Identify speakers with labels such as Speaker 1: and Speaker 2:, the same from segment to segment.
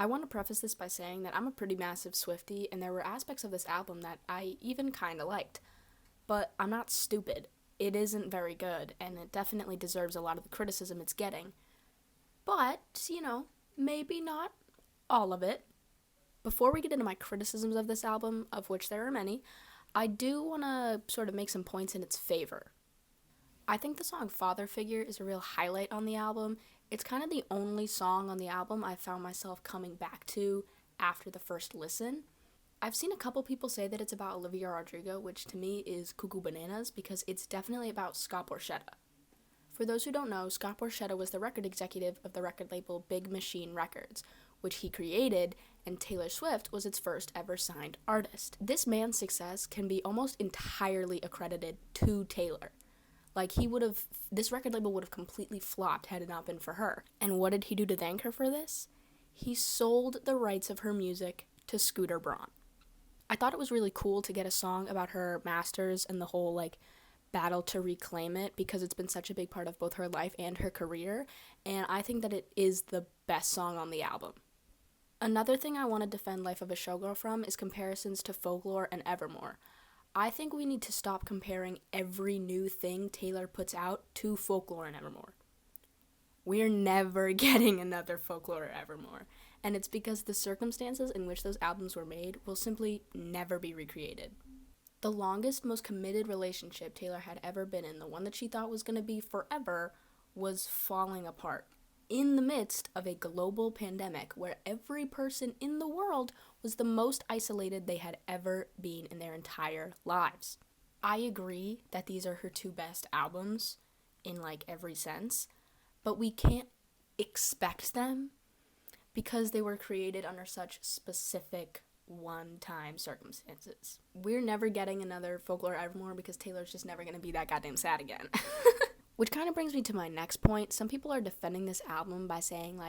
Speaker 1: I want to preface this by saying that I'm a pretty massive Swiftie, and there were aspects of this album that I even kind of liked. But I'm not stupid. It isn't very good, and it definitely deserves a lot of the criticism it's getting. But, maybe not all of it. Before we get into my criticisms of this album, of which there are many, I do want to sort of make some points in its favor. I think the song Father Figure is a real highlight on the album. It's kind of the only song on the album I found myself coming back to after the first listen. I've seen a couple people say that it's about Olivia Rodrigo, which to me is cuckoo bananas because it's definitely about Scott Borchetta. For those who don't know, Scott Borchetta was the record executive of the record label Big Machine Records, which he created, and Taylor Swift was its first ever signed artist. This man's success can be almost entirely accredited to Taylor. This record label would have completely flopped had it not been for her. And what did he do to thank her for this? He sold the rights of her music to Scooter Braun. I thought it was really cool to get a song about her masters and the whole, battle to reclaim it because it's been such a big part of both her life and her career, and I think that it is the best song on the album. Another thing I want to defend Life of a Showgirl from is comparisons to Folklore and Evermore. I think we need to stop comparing every new thing Taylor puts out to Folklore and Evermore. We're never getting another Folklore or Evermore, and it's because the circumstances in which those albums were made will simply never be recreated. The longest, most committed relationship Taylor had ever been in, the one that she thought was going to be forever, was falling apart in the midst of a global pandemic where every person in the world was the most isolated they had ever been in their entire lives. I agree that these are her two best albums in every sense, but we can't expect them because they were created under such specific one-time circumstances. We're never getting another Folklore Evermore because Taylor's just never going to be that goddamn sad again. Which kind of brings me to my next point. Some people are defending this album by saying,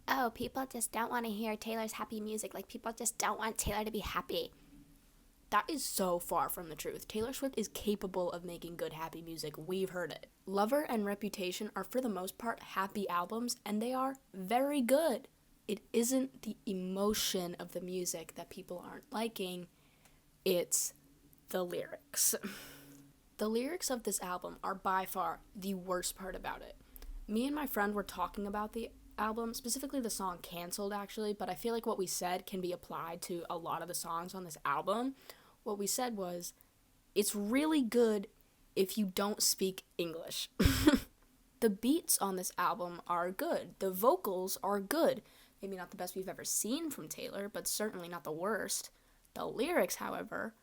Speaker 1: oh, people just don't want to hear Taylor's happy music. People just don't want Taylor to be happy. That is so far from the truth. Taylor Swift is capable of making good, happy music. We've heard it. Lover and Reputation are, for the most part, happy albums, and they are very good. It isn't the emotion of the music that people aren't liking. It's the lyrics. The lyrics of this album are by far the worst part about it. Me and my friend were talking about the album, specifically the song Cancelled, actually, but I feel like what we said can be applied to a lot of the songs on this album. What we said was, it's really good if you don't speak English. The beats on this album are good. The vocals are good. Maybe not the best we've ever seen from Taylor, but certainly not the worst. The lyrics, however,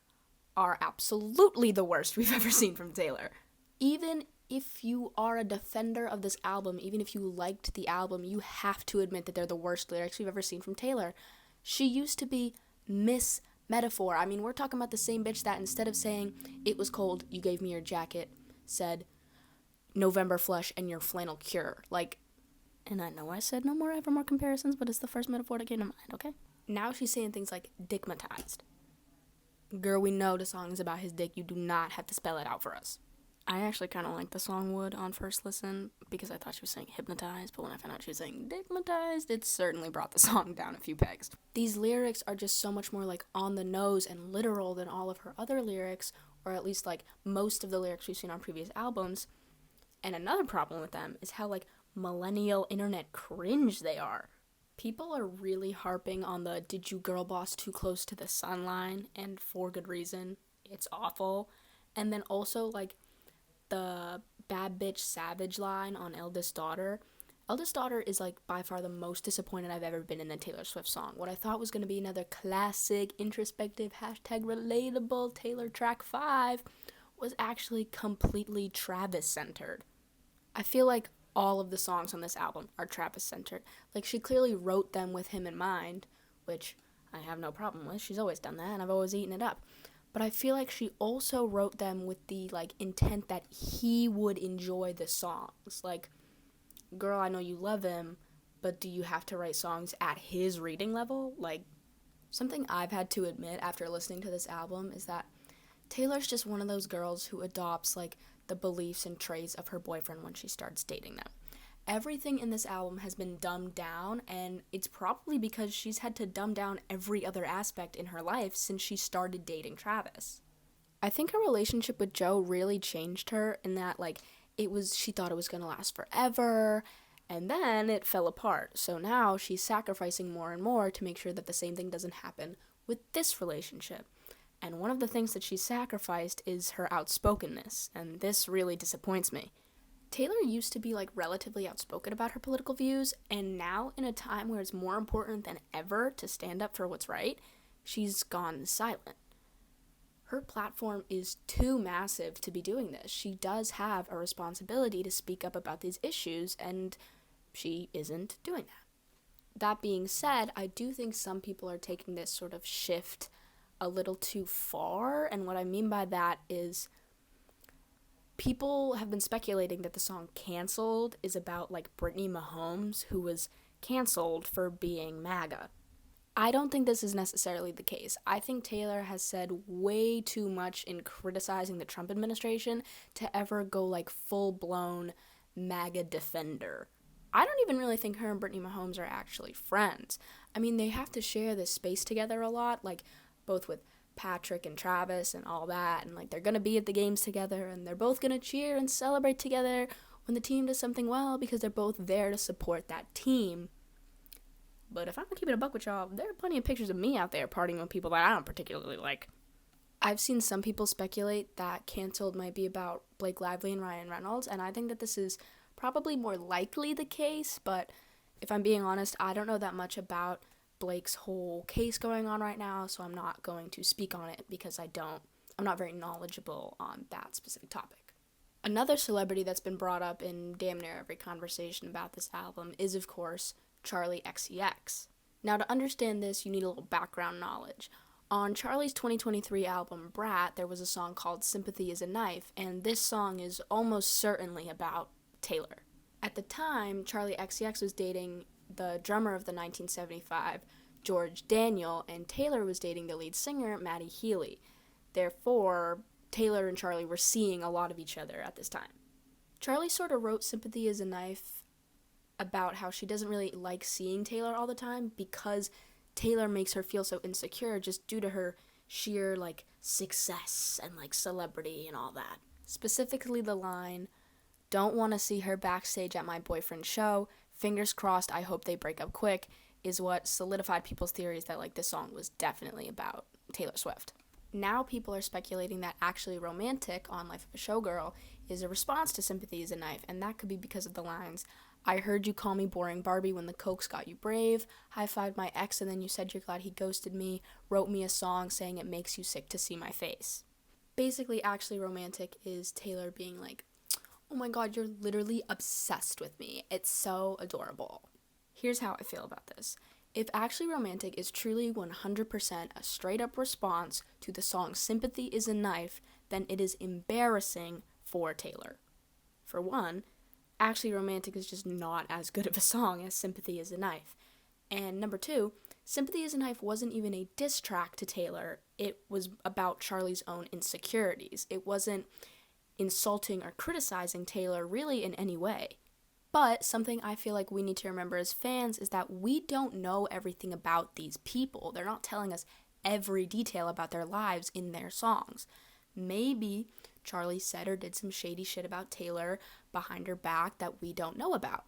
Speaker 1: are absolutely the worst we've ever seen from Taylor. Even if you are a defender of this album, even if you liked the album, you have to admit that they're the worst lyrics we've ever seen from Taylor. She used to be Miss Metaphor. I mean, we're talking about the same bitch that instead of saying, "It was cold, you gave me your jacket," said, "November flush and your flannel cure." And I know I said no more Evermore comparisons, but it's the first metaphor that came to mind, okay? Now she's saying things like dickmatized. Girl, we know the song is about his dick. You do not have to spell it out for us. I actually kind of liked the song Wood on first listen because I thought she was saying hypnotized, but when I found out she was saying dickmatized, it certainly brought the song down a few pegs. These lyrics are just so much more on the nose and literal than all of her other lyrics, or at least most of the lyrics we've seen on previous albums. And another problem with them is how millennial internet cringe they are. People are really harping on the "did you girl boss too close to the sun" line, and for good reason. It's awful. And then also the "bad bitch savage" line on Eldest Daughter. Eldest Daughter is by far the most disappointed I've ever been in a Taylor Swift song. What I thought was going to be another classic, introspective, #relatable Taylor track 5 was actually completely Travis-centered. I feel like all of the songs on this album are Travis-centered. She clearly wrote them with him in mind, which I have no problem with. She's always done that, and I've always eaten it up. But I feel like she also wrote them with the, intent that he would enjoy the songs. Girl, I know you love him, but do you have to write songs at his reading level? Something I've had to admit after listening to this album is that Taylor's just one of those girls who adopts, the beliefs and traits of her boyfriend when she starts dating them. Everything in this album has been dumbed down, and it's probably because she's had to dumb down every other aspect in her life since she started dating Travis. I think her relationship with Joe really changed her in that, like, she thought it was going to last forever, and then it fell apart. So now she's sacrificing more and more to make sure that the same thing doesn't happen with this relationship. And one of the things that she sacrificed is her outspokenness, and this really disappoints me. Taylor used to be, like, relatively outspoken about her political views, and now, in a time where it's more important than ever to stand up for what's right, she's gone silent. Her platform is too massive to be doing this. She does have a responsibility to speak up about these issues, and she isn't doing that. That being said, I do think some people are taking this sort of shift a little too far, and what I mean by that is people have been speculating that the song Canceled is about, like, Brittany Mahomes, who was canceled for being MAGA. I don't think this is necessarily the case. I think Taylor has said way too much in criticizing the Trump administration to ever go, like, full-blown MAGA defender. I don't even really think her and Brittany Mahomes are actually friends. I mean, they have to share this space together a lot, like, both with Patrick and Travis and all that, and, like, they're gonna be at the games together, and they're both gonna cheer and celebrate together when the team does something well because they're both there to support that team. But if I'm keeping a buck with y'all, there are plenty of pictures of me out there partying with people that I don't particularly like. I've seen some people speculate that Canceled might be about Blake Lively and Ryan Reynolds, and I think that this is probably more likely the case, but if I'm being honest, I don't know that much about Blake's whole case going on right now, so I'm not going to speak on it because I'm not very knowledgeable on that specific topic. Another celebrity that's been brought up in damn near every conversation about this album is, of course, Charli XCX. Now, to understand this, you need a little background knowledge. On Charli's 2023 album, Brat, there was a song called Sympathy is a Knife, and this song is almost certainly about Taylor. At the time, Charli XCX was dating the drummer of the 1975, George Daniel, and Taylor was dating the lead singer, Matty Healy. Therefore, Taylor and Charli were seeing a lot of each other at this time. Charli sort of wrote Sympathy is a Knife about how she doesn't really like seeing Taylor all the time because Taylor makes her feel so insecure just due to her sheer, like, success and, like, celebrity and all that. Specifically the line, "Don't want to see her backstage at my boyfriend's show, fingers crossed, I hope they break up quick," is what solidified people's theories that, like, this song was definitely about Taylor Swift. Now people are speculating that Actually Romantic on Life of a Showgirl is a response to Sympathy is a Knife, and that could be because of the lines, "I heard you call me boring Barbie when the cokes got you brave, high-fived my ex and then you said you're glad he ghosted me, wrote me a song saying it makes you sick to see my face." Basically, Actually Romantic is Taylor being like, "Oh my god, you're literally obsessed with me. It's so adorable." Here's how I feel about this. If Actually Romantic is truly 100% a straight-up response to the song Sympathy is a Knife, then it is embarrassing for Taylor. For one, Actually Romantic is just not as good of a song as Sympathy is a Knife. And number two, Sympathy is a Knife wasn't even a diss track to Taylor. It was about Charli's own insecurities. It wasn't insulting or criticizing Taylor really in any way. But something I feel like we need to remember as fans is that we don't know everything about these people. They're not telling us every detail about their lives in their songs. Maybe Charli said or did some shady shit about Taylor behind her back that we don't know about.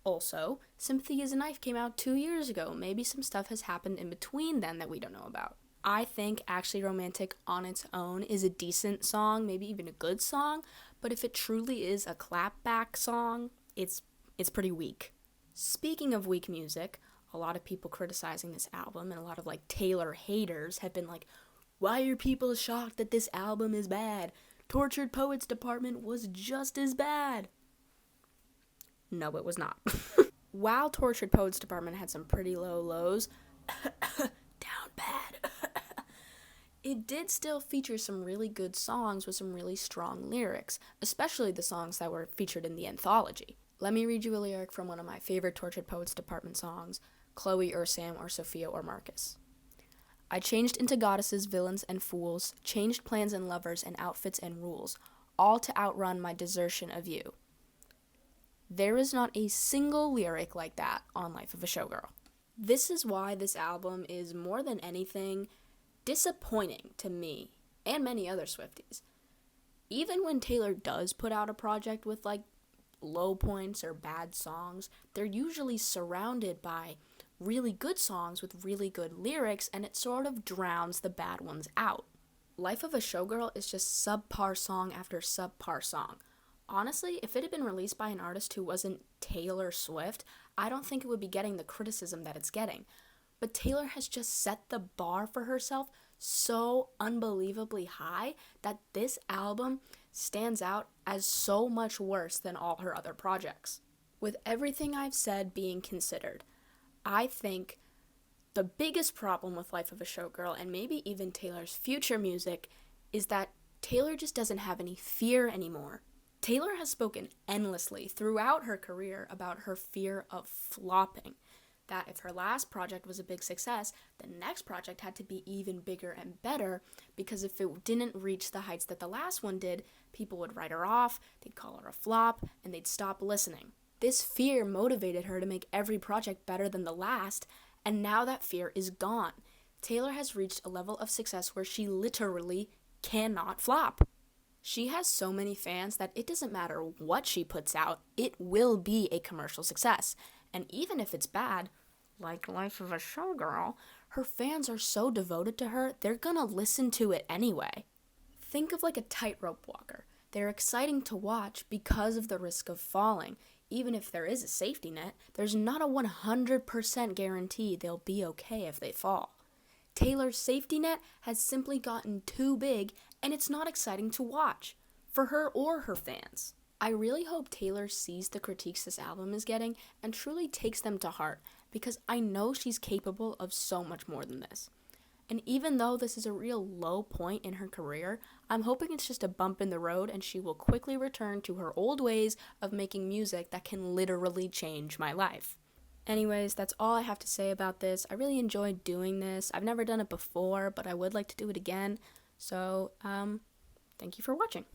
Speaker 1: Also, Sympathy is a Knife came out 2 years ago. Maybe some stuff has happened in between then that we don't know about. I think Actually Romantic on its own is a decent song, maybe even a good song, but if it truly is a clapback song, it's pretty weak. Speaking of weak music, a lot of people criticizing this album and a lot of, like, Taylor haters have been like, "Why are people shocked that this album is bad? Tortured Poets Department was just as bad." No, it was not. While Tortured Poets Department had some pretty low lows, down bad, it did still feature some really good songs with some really strong lyrics, especially the songs that were featured in the anthology. Let me read you a lyric from one of my favorite Tortured Poets Department songs, Chloe or Sam or Sophia or Marcus. "I changed into goddesses, villains, and fools, changed plans and lovers and outfits and rules, all to outrun my desertion of you. There is not a single lyric like that on Life of a Showgirl. This is why this album is more than anything disappointing to me and many other Swifties. Even when Taylor does put out a project with like low points or bad songs, they're usually surrounded by really good songs with really good lyrics, and it sort of drowns the bad ones out. Life of a Showgirl is just subpar song after subpar song. Honestly, if it had been released by an artist who wasn't Taylor Swift, I don't think it would be getting the criticism that it's getting. But Taylor has just set the bar for herself so unbelievably high that this album stands out as so much worse than all her other projects. With everything I've said being considered, I think the biggest problem with Life of a Showgirl, and maybe even Taylor's future music, is that Taylor just doesn't have any fear anymore. Taylor has spoken endlessly throughout her career about her fear of flopping. That if her last project was a big success, the next project had to be even bigger and better, because if it didn't reach the heights that the last one did, people would write her off, they'd call her a flop, and they'd stop listening. This fear motivated her to make every project better than the last, and now that fear is gone. Taylor has reached a level of success where she literally cannot flop. She has so many fans that it doesn't matter what she puts out, it will be a commercial success. And even if it's bad, like Life of a Showgirl, her fans are so devoted to her, they're gonna listen to it anyway. Think of like a tightrope walker. They're exciting to watch because of the risk of falling. Even if there is a safety net, there's not a 100% guarantee they'll be okay if they fall. Taylor's safety net has simply gotten too big, and it's not exciting to watch, for her or her fans. I really hope Taylor sees the critiques this album is getting and truly takes them to heart, because I know she's capable of so much more than this. And even though this is a real low point in her career, I'm hoping it's just a bump in the road and she will quickly return to her old ways of making music that can literally change my life. Anyways, that's all I have to say about this. I really enjoyed doing this. I've never done it before, but I would like to do it again. So, thank you for watching.